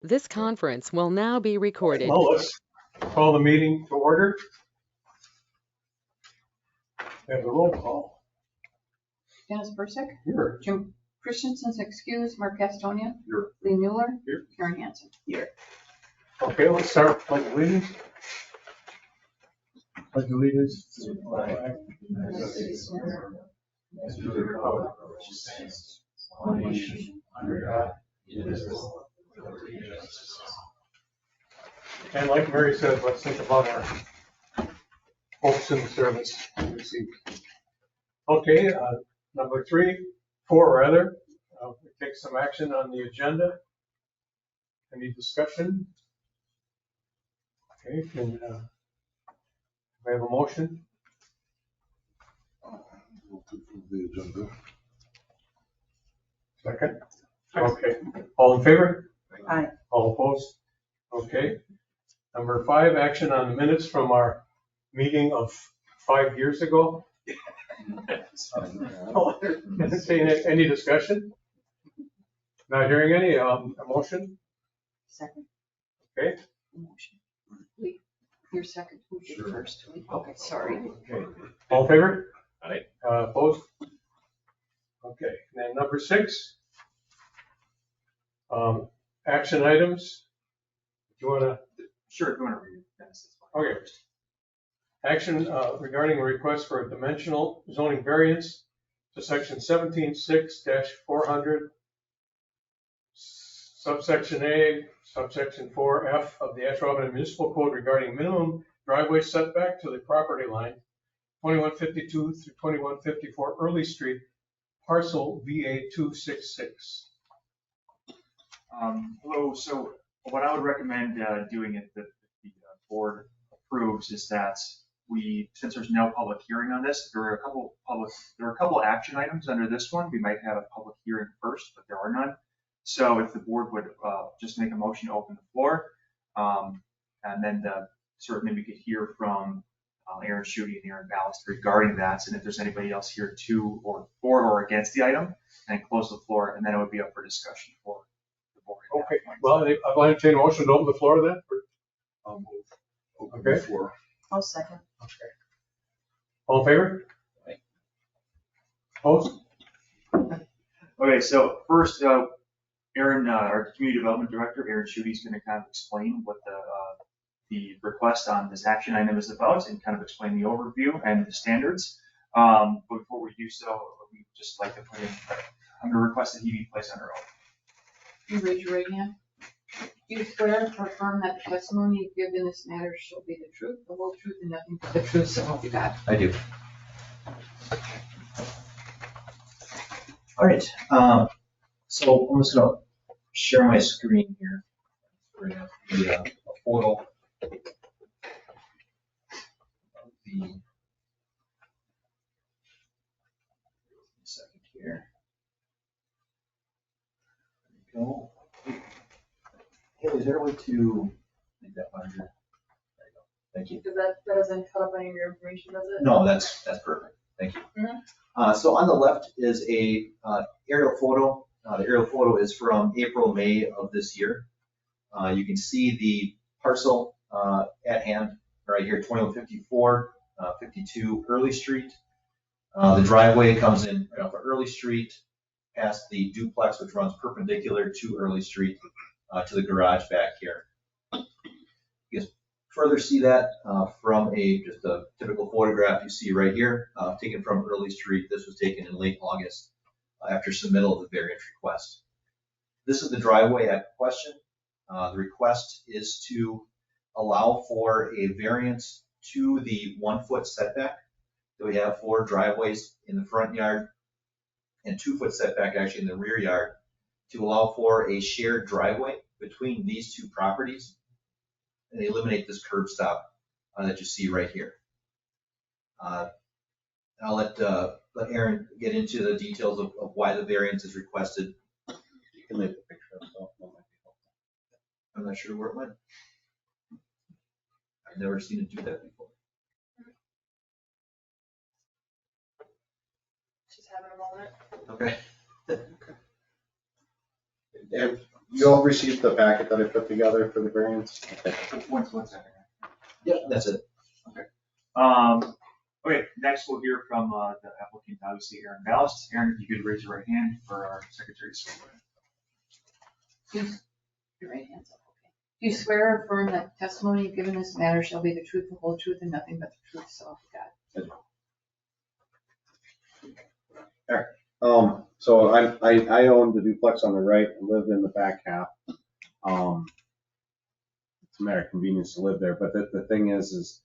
This conference will now be recorded. Well, let's call the meeting to order. We have a roll call. Dennis Bursick. Here. Jim Christensen's excused. Mark Castonia. Here. Lee Mueller. Here. Karen Hansen. Here. Okay, let's start with pledge allegiance. Pledge allegiance to the flag of the United States of America, and to the republic which stands one nation under God, indivisible, with liberty and justice. And like Mary said, let's think about our hopes in the service this evening. Okay, number four rather, we take some action on the agenda. Any discussion? Okay, can we have a motion? Move to approve the agenda. Second? Okay, all in favor? Aye. All opposed? Okay. Number 5, action on the minutes from our meeting of 5 years ago. Any discussion? Not hearing any, a motion? Second. Okay. Motion. Lee, you're second. Who did Sure. first? Lee. Okay, sorry. Okay. All in favor? Aye. Opposed? Okay, and then number 6, action items. Do you want to? Sure, if you want to read it, Dennis, that's fine. Okay. Action regarding a request for a dimensional zoning variance to section 17.6-400, subsection A, subsection 4F of the Ashwaubenon Municipal Code regarding minimum driveway setback to the property line, 2152 through 2154 Early Street, parcel VA 266. Hello, so what I would recommend doing if the board approves is that since there's no public hearing on this, there are a couple action items under this one. We might have a public hearing first, but there are none. So if the board would just make a motion to open the floor, and then certainly we could hear from Aaron Schutte and Aaron Ballast regarding that, and if there's anybody else here to or for or against the item, and close the floor, and then it would be up for discussion for the board. Okay, well, I'll entertain a motion to open the floor then. I'll move. Open Okay. the floor. I'll second. Okay. All in favor? Aye. Opposed? Okay, so first, Aaron, our community development director, Aaron Schutte, is going to kind of explain what the request on this action item is about and kind of explain the overview and the standards. But before we do so, we'd just like to put in, I'm going to request that he be placed under oath. You raise your right hand. Do you swear or affirm that the testimony you give in this matter shall be the truth, the whole truth, and nothing but the truth, so help you God? I do. All right, so I'm just gonna share my screen here. Bring up the photo of the second here. There we go. Haley, is there a way to make that larger? There you go. Thank you. Does that doesn't cut up any of your information, does it? No, that's perfect. Thank you. Mhm. So on the left is a aerial photo. The aerial photo is from April, May of this year. You can see the parcel at hand right here, 2154, 52 Early Street. The driveway comes in right off of Early Street, past the duplex, which runs perpendicular to Early Street, to the garage back here. You can further see that from just a typical photograph you see right here, taken from Early Street. This was taken in late August after submittal of the variance request. This is the driveway at question. The request is to allow for a variance to the 1-foot setback that we have for driveways in the front yard and 2-foot setback actually in the rear yard to allow for a shared driveway between these two properties and eliminate this curb stop that you see right here. I'll let Aaron get into the details of why the variance is requested. You can leave the picture of yourself. That might be helpful. I'm not sure where it went. I've never seen it do that before. Just having a moment. Okay. And You all received the packet that I put together for the variance? Okay. One second. Yep, that's it. Okay, next we'll hear from the applicant, obviously Aaron Ballast. Aaron, if you could raise your right hand for our secretary. Your right hand's up, okay. Do you swear or affirm that testimony you've given this matter shall be the truth, the whole truth, and nothing but the truth, so help you God? So I own the duplex on the right, and live in the back half. It's a matter of convenience to live there, but the thing is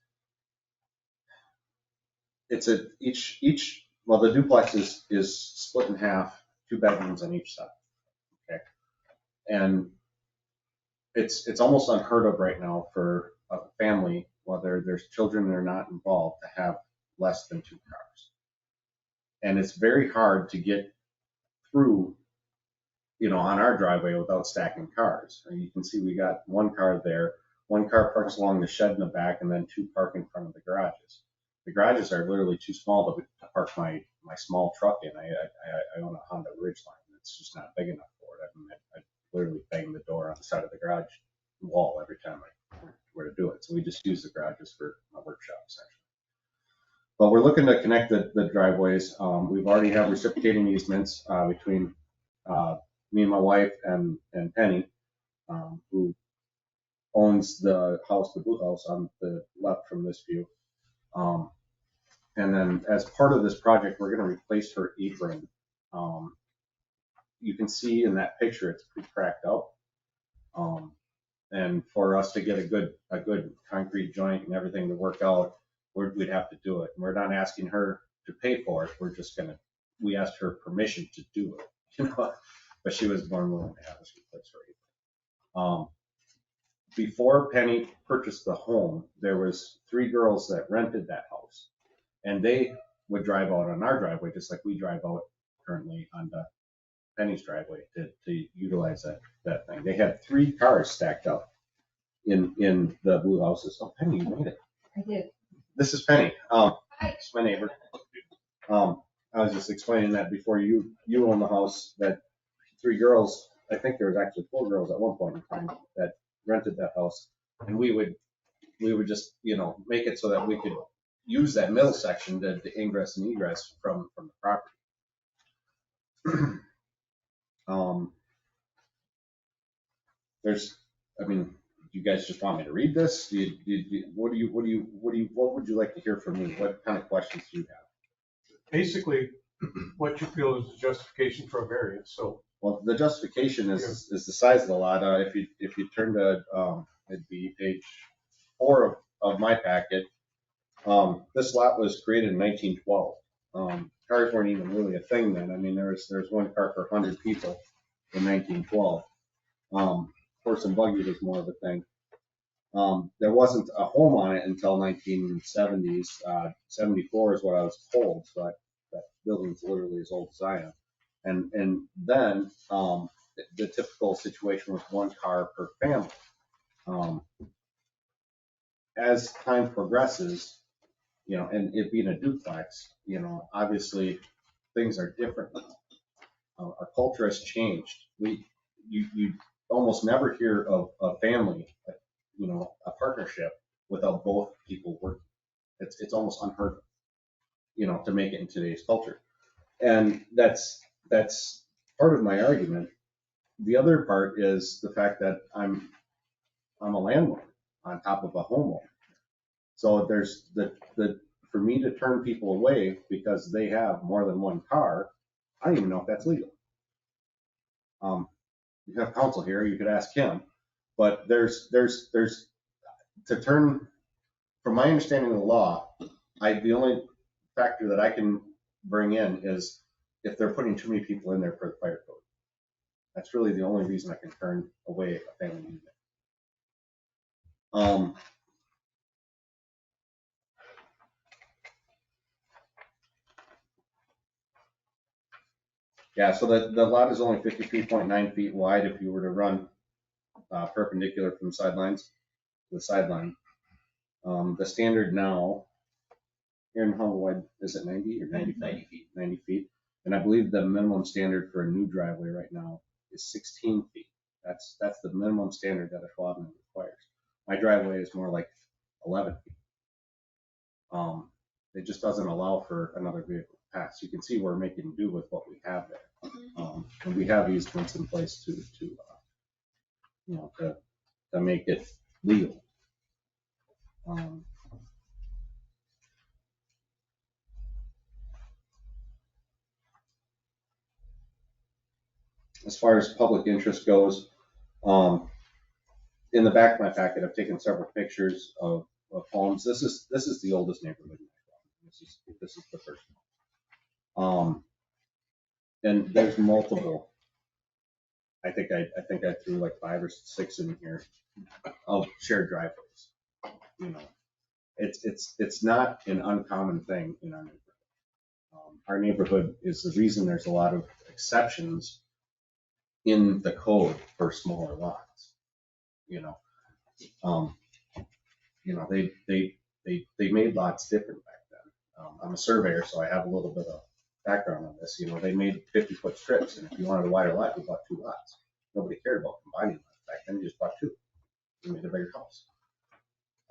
it's well, the duplex is split in half, 2 bedrooms on each side. Okay. And it's almost unheard of right now for a family, whether there's children or not involved, to have less than 2 cars. And it's very hard to get through, on our driveway without stacking cars. And you can see we got 1 car there, 1 car parks along the shed in the back, and then 2 park in front of the garages. The garages are literally too small to park my small truck in. I own a Honda Ridgeline. It's just not big enough for it. I mean, I literally bang the door on the side of the garage wall every time I were to do it. So we just use the garages for my workshop essentially. But we're looking to connect the driveways. We've already have reciprocating easements between me and my wife and Penny, who owns the house, the blue house on the left from this view. And then as part of this project, we're going to replace her apron. You can see in that picture, it's pretty cracked up. And for us to get a good concrete joint and everything to work out, we'd have to do it. And we're not asking her to pay for it. We asked her permission to do it, but she was more willing to have us replace her apron. Before Penny purchased the home, there was 3 girls that rented that house, and they would drive out on our driveway, just like we drive out currently on the Penny's driveway to utilize that thing. They had 3 cars stacked up in the blue houses. Oh, Penny, you made it. I did. This is Penny. It's my neighbor. I was just explaining that before you own the house, that 3 girls, I think there was actually 4 girls at one point in time that rented that house, and we would just make it so that we could use that middle section to ingress and egress from the property. Do you guys just want me to read this? What would you like to hear from me? What kind of questions do you have? Basically, what you feel is the justification for a variance, so. Well, the justification is the size of the lot. If you turn to, it'd be page 4 of my packet. This lot was created in 1912. Cars weren't even really a thing then. I mean, there's 1 car per 100 people in 1912. Horse and buggy was more of a thing. There wasn't a home on it until 1970s. 74 is what I was told. So that building's literally as old as I am. And then the typical situation was 1 car per family. As time progresses, and it being a duplex, obviously things are different. Our culture has changed. You almost never hear of a family, a partnership without both people working. It's almost unheard of, to make it in today's culture. And that's part of my argument. The other part is the fact that I'm a landlord on top of a homeowner. So there's for me to turn people away because they have more than 1 car, I don't even know if that's legal. You have counsel here, you could ask him, but there's to turn, from my understanding of the law, the only factor that I can bring in is if they're putting too many people in there for the fire code. That's really the only reason I can turn away a family unit. Yeah, so the lot is only 53.9 feet wide if you were to run perpendicular from the sidelines to the sideline. The standard now, Aaron, how wide is it, 90 or 90 feet? 90 feet. 90 feet. And I believe the minimum standard for a new driveway right now is 16 feet. That's the minimum standard that Ashwaubenon requires. My driveway is more like 11 feet. It just doesn't allow for another vehicle to pass. You can see we're making do with what we have there. And we have easements in place to make it legal. As far as public interest goes, in the back of my packet, I've taken several pictures of homes. This is the oldest neighborhood. This is the first one. And there's multiple. I think I threw like 5 or 6 in here of shared driveways. You know, it's not an uncommon thing in our neighborhood. Our neighborhood is the reason there's a lot of exceptions in the code for smaller lots. They made lots different back then. I'm a surveyor, so I have a little bit of background on this. They made 50-foot strips, and if you wanted a wider lot, you bought 2 lots. Nobody cared about combining lots back then. You just bought 2. You made a bigger house.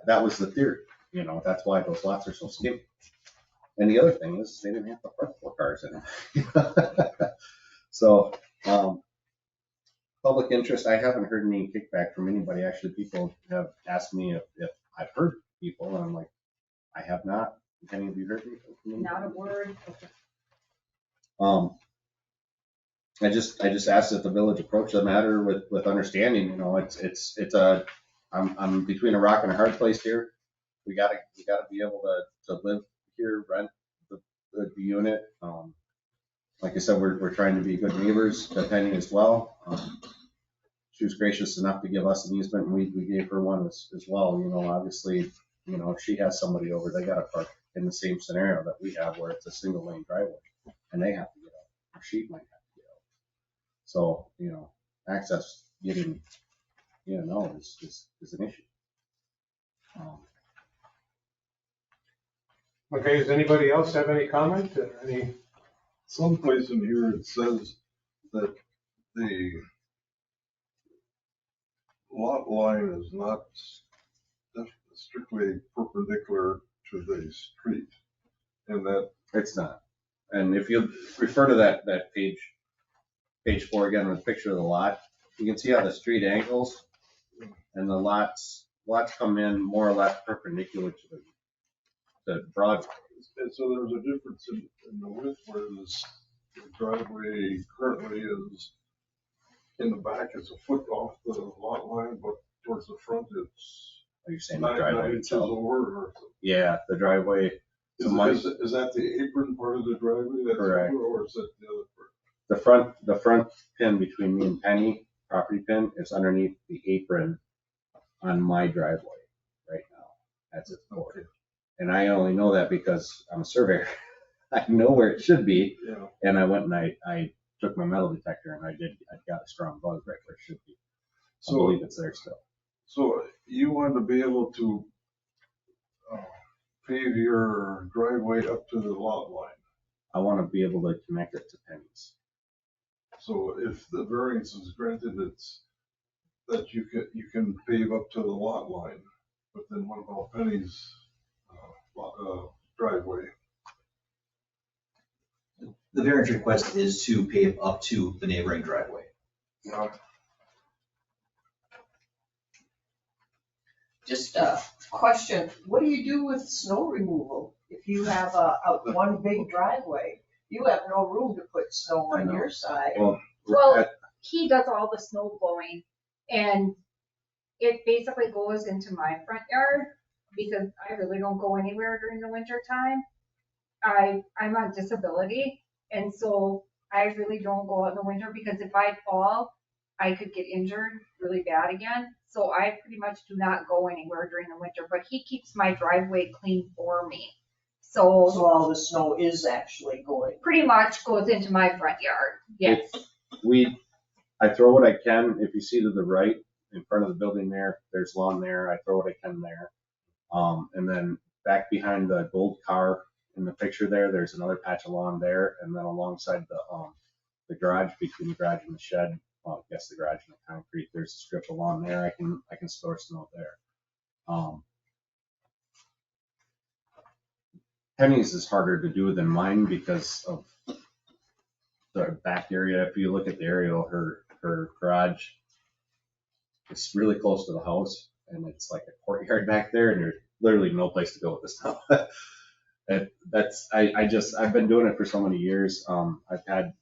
That was the theory. That's why those lots are so skinny. And the other thing is they didn't have to park 4 cars in them. So, public interest, I haven't heard any kickback from anybody. Actually, people have asked me if I've heard people, and I'm like, I have not. Have any of you heard anything from anybody? Not a word. I just asked that the village approach the matter with understanding. I'm between a rock and a hard place here. We gotta be able to live here, rent the unit. Like I said, we're trying to be good neighbors to Penny as well. She was gracious enough to give us an easement, and we gave her one as well. Obviously, if she has somebody over, they gotta park in the same scenario that we have, where it's a single lane driveway, and they have to get out, or she might have to get out. So, access getting, is an issue. Okay, does anybody else have any comment? Someplace in here it says that the lot line is not strictly perpendicular to the street, and that It's not. And if you refer to that page 4 again with a picture of the lot, you can see how the street angles, and the lots come in more or less perpendicular to the Broadway. and so there's a difference in the width, where the driveway currently is in the back, it's a foot off the lot line, but towards the front it's Are you saying the 9 driveway inches itself? over. Or Yeah, the driveway. is that the apron part of the driveway that's Correct. over, or is that the other part? The front pin between me and Penny, property pin, is underneath the apron on my driveway right now. That's its border. Okay. And I only know that because I'm a surveyor. I know where it should be. Yeah. And I went and I took my metal detector, and I got a strong buzz right where it should be. I believe it's there still. So you want to be able to pave your driveway up to the lot line. I want to be able to connect it to Penny's. So if the variance is granted, it's that you can pave up to the lot line. But then what about Penny's driveway? The variance request is to pave up to the neighboring driveway. Just a question, what do you do with snow removal? If you have one big driveway, you have no room to put snow I on know. your side. Well, he does all the snow blowing, and it basically goes into my front yard because I really don't go anywhere during the winter time. I'm on disability, and so I really don't go out in the winter because if I fall, I could get injured really bad again. So I pretty much do not go anywhere during the winter, but he keeps my driveway clean for me. So all the snow is actually going. pretty much goes into my front yard, yes. I throw what I can. If you see to the right, in front of the building there's lawn there. I throw what I can there. And then back behind the gold car in the picture there's another patch of lawn there. And then alongside the garage, between the garage and the shed, well, I guess the garage and the concrete, there's a strip of lawn there, I can store snow there. Penny's is harder to do than mine because of the back area. If you look at the aerial, her garage is really close to the house, and it's like a courtyard back there, and there's literally no place to go with this stuff. I've been doing it for so many years. I had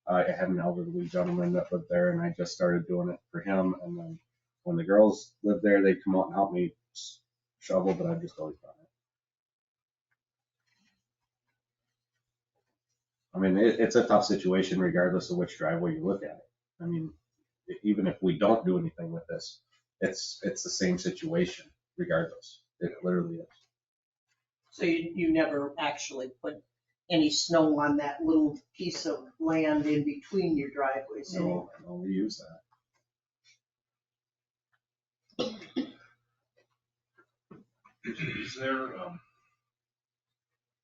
an elderly gentleman that lived there, and I just started doing it for him. And then when the girls lived there, they'd come out and help me shovel, but I've just always done it. I mean, it's a tough situation regardless of which driveway you look at. I mean, even if we don't do anything with this, it's the same situation regardless. It literally is. So you never actually put any snow on that little piece of land in between your driveways anyway? No, we use that. Is there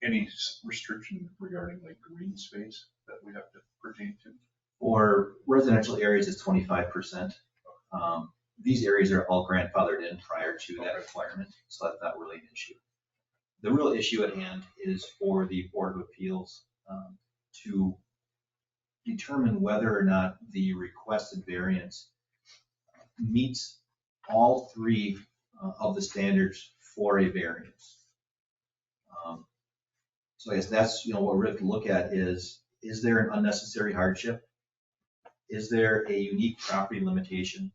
any restriction regarding like green space that we have to pertain to? For residential areas, it's 25%. These areas are all grandfathered in prior to that requirement, so that's not really an issue. The real issue at hand is for the Board of Appeals to determine whether or not the requested variance meets all three of the standards for a variance. So I guess that's, what we have to look at is there an unnecessary hardship? Is there a unique property limitation?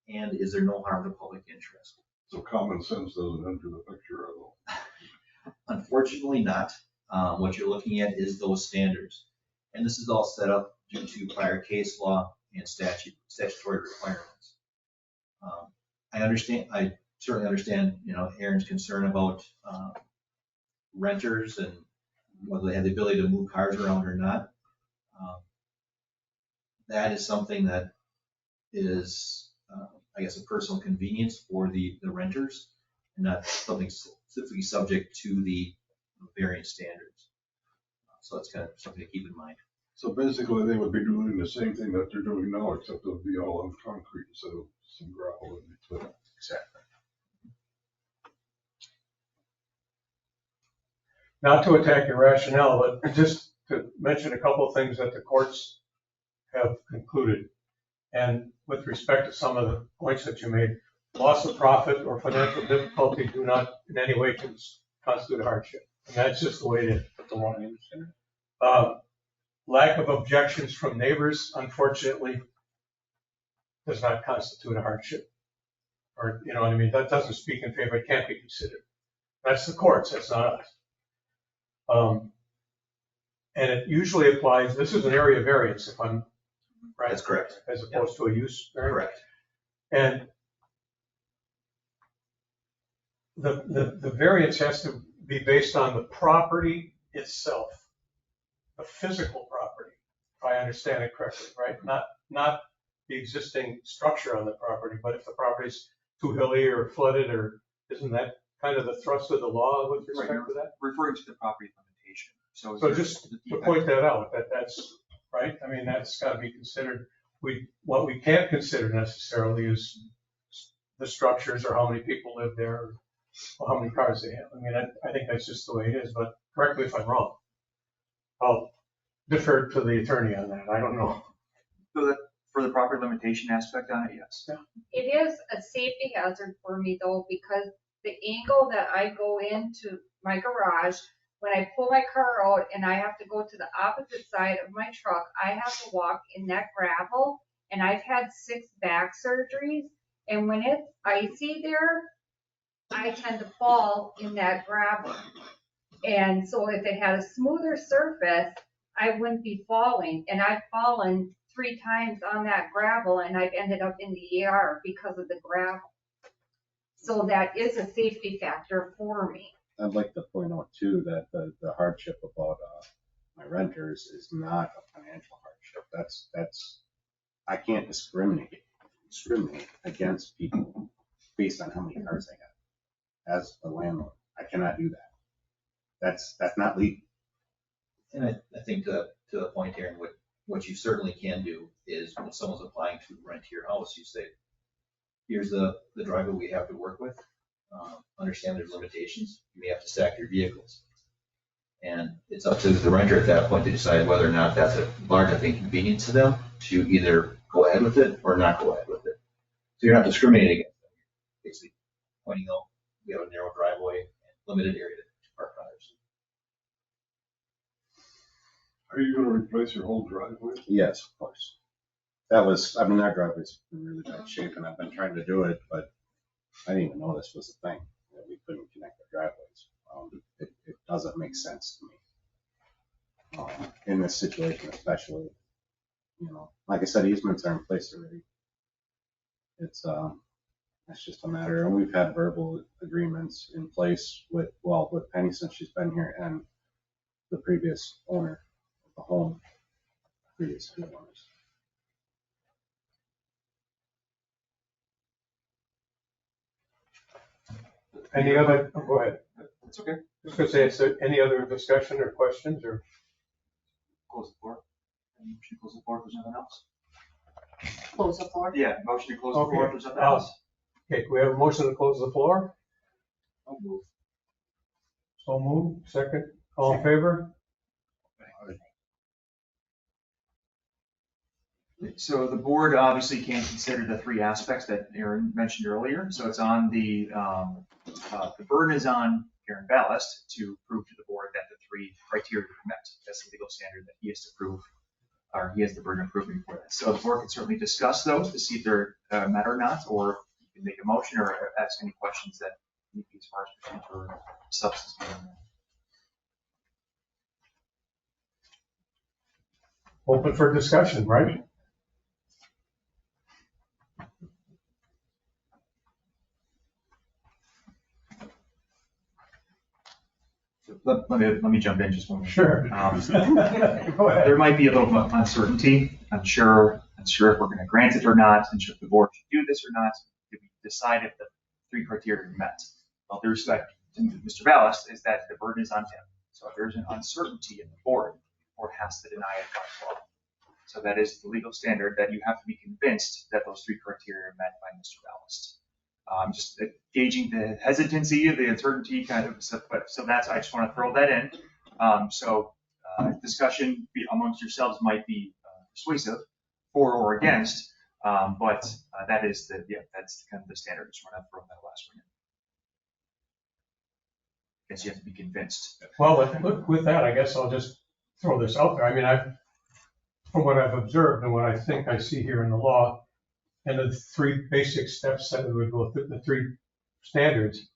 And is there no harm to public interest? So common sense doesn't enter the picture at all. Unfortunately not. What you're looking at is those standards. And this is all set up due to prior case law and statutory requirements. I certainly understand, Aaron's concern about renters and whether they have the ability to move cars around or not. That is something that is, I guess, a personal convenience for the renters and not something specifically subject to the variance standards. So that's kind of something to keep in mind. So basically, they would be doing the same thing that they're doing now, except it would be all on concrete instead of some gravel in between. Exactly. Not to attack your rationale, but just to mention a couple of things that the courts have concluded. And with respect to some of the points that you made, loss of profit or financial difficulty do not in any way constitute a hardship. And that's just the way it is. That's the one I understand. Lack of objections from neighbors, unfortunately, does not constitute a hardship. Or, you know what I mean? That doesn't speak in favor. It can't be considered. That's the courts. That's not us. And it usually applies, this is an area variance, if I'm right. That's correct. As opposed to a use variance. Correct. And the variance has to be based on the property itself, the physical property, if I understand it correctly, right? Not the existing structure on the property, but if the property's too hilly or flooded, or isn't that kind of the thrust of the law with respect to that? Referring to the property limitation. So just to point that out, that's right. I mean, that's got to be considered. What we can't consider necessarily is the structures or how many people live there or how many cars they have. I mean, I think that's just the way it is, but correct me if I'm wrong. I'll defer to the attorney on that. I don't know. So for the property limitation aspect on it, yes. Yeah. It is a safety hazard for me though, because the angle that I go into my garage, when I pull my car out and I have to go to the opposite side of my truck, I have to walk in that gravel, and I've had 6 back surgeries. And when it's icy there, I tend to fall in that gravel. And so if it had a smoother surface, I wouldn't be falling. And I've fallen 3 times on that gravel, and I've ended up in the ER because of the gravel. So that is a safety factor for me. I'd like to point out too that the hardship about my renters is not a financial hardship. That's I can't discriminate against people based on how many cars they have. As a landlord, I cannot do that. That's not legal. And I think to the point here, what you certainly can do is when someone's applying to rent your house, you say, here's the driveway we have to work with. Understand there's limitations. You may have to stack your vehicles. And it's up to the renter at that point to decide whether or not that's a large enough inconvenience to them to either go ahead with it or not go ahead with it. So you're not discriminating against them. You're basically pointing out, we have a narrow driveway and limited area to park cars. Are you gonna replace your whole driveway? Yes, of course. That was, I mean, our driveway's in really bad shape and I've been trying to do it, but I didn't even know this was a thing, that we couldn't connect our driveways. It doesn't make sense to me. In this situation especially, you know, like I said, easements are in place already. It's just a matter, and we've had verbal agreements in place with Penny since she's been here and the previous owner of the home, previous two owners. Any other, oh, go ahead. It's okay. Just gonna say, is there any other discussion or questions or? Close the floor. Any motion to close the floor if there's nothing else? Close the floor. Yeah, motion to close the floor if there's nothing Okay. else. Okay, we have a motion to close the floor. I'll move. So move, second, all in favor? So the board obviously can consider the three aspects that Aaron mentioned earlier. So it's on the burden is on Aaron Ballast to prove to the board that the three criteria are met. That's the legal standard that he has to prove, or he has the burden of proving for that. So the board can certainly discuss those to see if they're met or not, or you can make a motion or ask any questions that need to be as far as procedure or substance. Open for discussion, right? Let me jump in just one minute. Sure. Go ahead. There might be a little uncertainty. Unsure if we're going to grant it or not, unsure if the board should do this or not. Did we decide if the three criteria are met? Well, the respect to Mr. Ballast is that the burden is on him. So if there's an uncertainty in the board has to deny it by law. So that is the legal standard that you have to be convinced that those three criteria are met by Mr. Ballast. Just gauging the hesitancy, the uncertainty kind of stuff, so that's, I just want to throw that in. Discussion amongst yourselves might be persuasive for or against, but that is that's kind of the standard. Just want to throw that last one in. Guess you have to be convinced. Well, with that, I guess I'll just throw this out there. I mean, from what I've observed and what I think I see here in the law, and the three basic steps that we would go through, the three standards,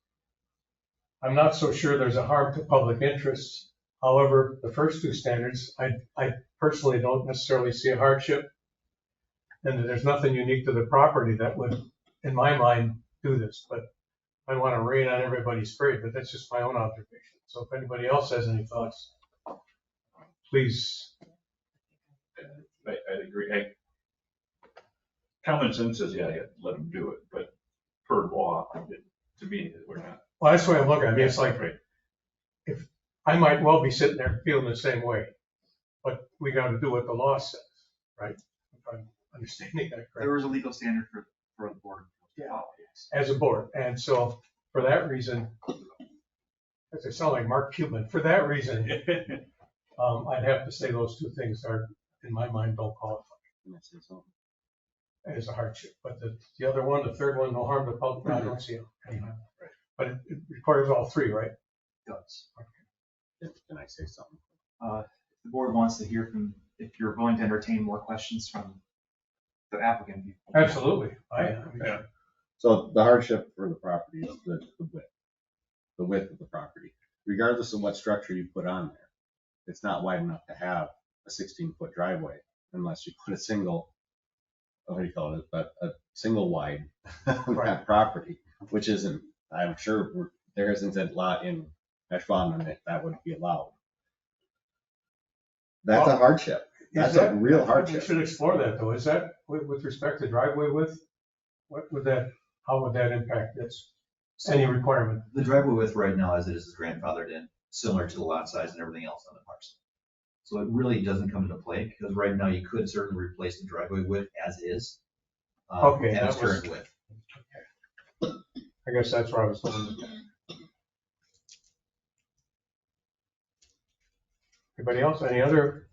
I'm not so sure there's a harm to public interest. However, the first two standards, I personally don't necessarily see a hardship, and there's nothing unique to the property that would, in my mind, do this. But I want to rain on everybody's parade, but that's just my own observation. So if anybody else has any thoughts, please. I agree. Common sense says, yeah, let them do it, but per law, to me, we're not. Well, that's the way I look at it. I mean, it's like, if I might well be sitting there feeling the same way, but we got to do what the law says, right? If I'm understanding that correctly. There is a legal standard for the board. Yeah. As a board. And so for that reason, as I sound like Mark Cuban, for that reason, I'd have to say those two things are, in my mind, don't qualify as a hardship. But the other one, the third one, no harm to public, I don't see any harm. But it requires all three, right? It does. Can I say something? If the board wants to hear from, if you're willing to entertain more questions from the applicant. Absolutely. Yeah. So the hardship for the property is the width of the property, regardless of what structure you put on there. It's not wide enough to have a 16-foot driveway unless you put a single, what do you call it, a single wide on that property, which isn't, I'm sure there isn't a lot in Ashwaubenon that would be allowed. That's a hardship. That's a real hardship. We should explore that though. Is that with respect to driveway width? How would that impact this? Any requirement? The driveway width right now, as it is grandfathered in, similar to the lot size and everything else on the parcel. So it really doesn't come into play, because right now you could certainly replace the driveway width as is. Okay, And its that was- current width. I guess that's where I was going with that. Anybody else? Any other?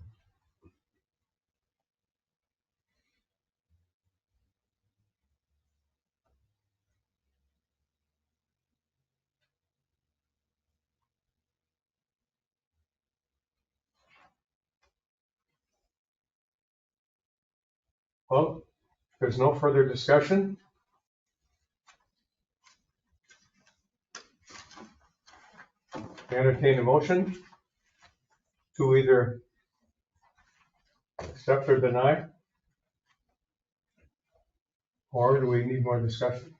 Well, if there's no further discussion. Entertain a motion to either accept or deny? Or do we need more discussion?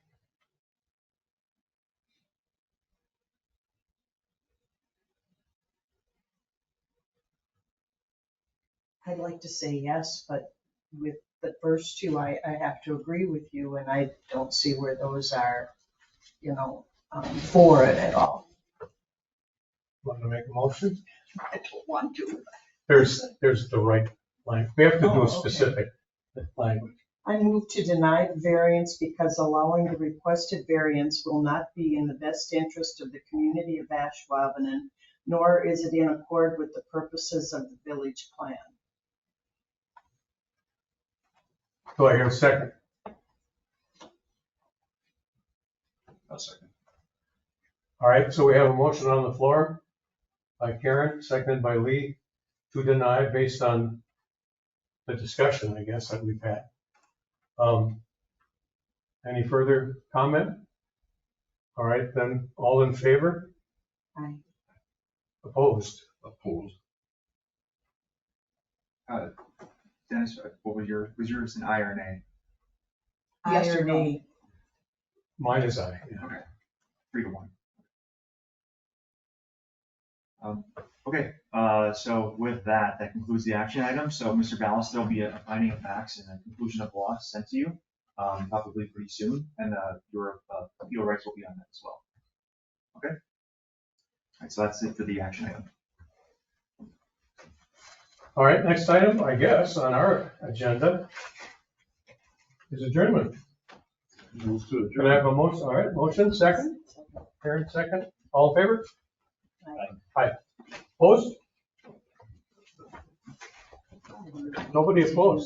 I'd like to say yes, but with the first two, I have to agree with you, and I don't see where those are, for it at all. Want to make a motion? I don't want to. There's the right language. We have to do Oh, a okay. specific language. I move to deny the variance because allowing the requested variance will not be in the best interest of the community of Ashwaubenon, nor is it in accord with the purposes of the village plan. Do I hear a second? A second. All right, so we have a motion on the floor by Karen, seconded by Lee, to deny based on the discussion, I guess, that we've had. Any further comment? All right, then, all in favor? Aye. Opposed? Opposed. Dennis, what was yours an I or an A? Yes or Aye or no? nay? Mine is aye. Yeah. Okay, 3-1. Okay, so with that concludes the action item. So Mr. Ballas, there'll be a finding of facts and a conclusion of law sent to you, probably pretty soon, and your appeal rights will be on that as well. Okay? All right, so that's it for the action item. All right, next item, I guess, on our agenda is adjournment. Can I have a motion? All right, motion, second? Karen, second. All in favor? Aye. Opposed? Nobody opposed.